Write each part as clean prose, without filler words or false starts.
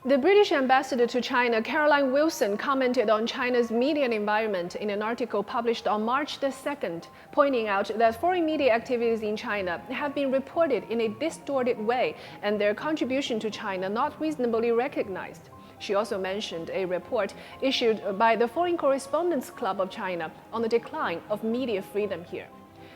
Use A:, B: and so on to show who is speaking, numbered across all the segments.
A: The British ambassador to China, Caroline Wilson, commented on China's media environment in an article published on March the 2nd, pointing out that foreign media activities in China have been reported in a distorted way and their contribution to China not reasonably recognized. She also mentioned a report issued by the Foreign Correspondence Club of China on the decline of media freedom here.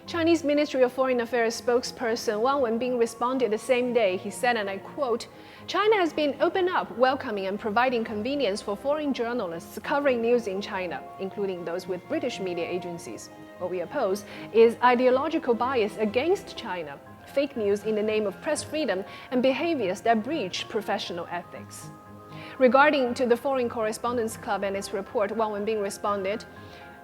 A: Chinese Ministry of Foreign Affairs spokesperson Wang Wenbin responded the same day. He said, and I quote, "China has been open up, welcoming and providing convenience for foreign journalists covering news in China, including those with British media agencies. What we oppose is ideological bias against China, fake news in the name of press freedom, and behaviors that breach professional ethics." Regarding to the Foreign Correspondence Club and its report, Wang Wenbin responded,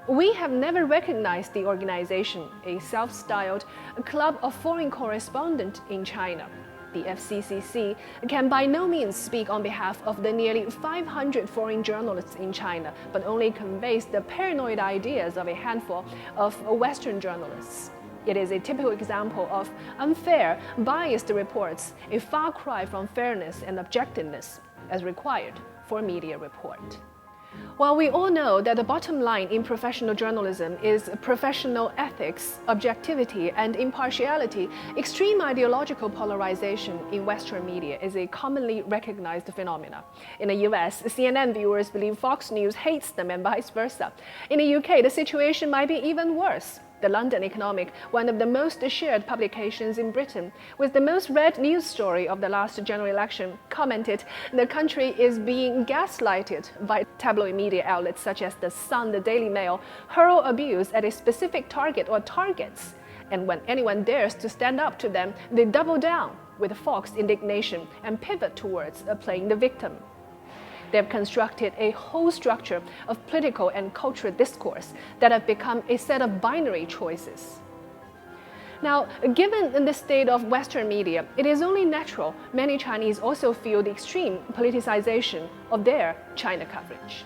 A: "We have never recognized the organization, a self-styled club of foreign correspondents in China. The FCCC can by no means speak on behalf of the nearly 500 foreign journalists in China, but only conveys the paranoid ideas of a handful of Western journalists. It is a typical example of unfair, biased reports, a far cry from fairness and objectiveness as required for media report." While we all know that the bottom line in professional journalism is professional ethics, objectivity, and impartiality, extreme ideological polarization in Western media is a commonly recognized phenomenon. In the US, CNN viewers believe Fox News hates them and vice versa. In the UK, the situation might be even worse. The London Economic, one of the most shared publications in Britain, with the most read news story of the last general election, commented the country is being gaslighted by tabloid media outlets such as The Sun, the Daily Mail, hurl abuse at a specific target or targets. And when anyone dares to stand up to them, they double down with Fox indignation and pivot towards playing the victim. They have constructed a whole structure of political and cultural discourse that have become a set of binary choices. Now, given the state of Western media, it is only natural many Chinese also feel the extreme politicization of their China coverage.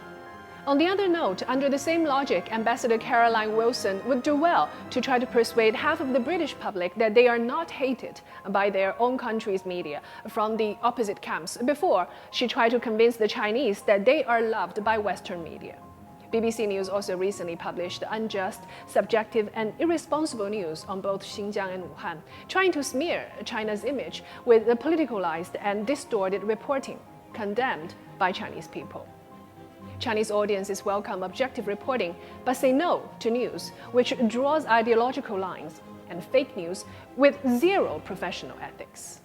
A: On the other note, under the same logic, Ambassador Caroline Wilson would do well to try to persuade half of the British public that they are not hated by their own country's media from the opposite camps before she tried to convince the Chinese that they are loved by Western media. BBC News also recently published unjust, subjective, and irresponsible news on both Xinjiang and Wuhan, trying to smear China's image with politicalized and distorted reporting, condemned by Chinese people. Chinese audiences welcome objective reporting, but say no to news which draws ideological lines and fake news with zero professional ethics.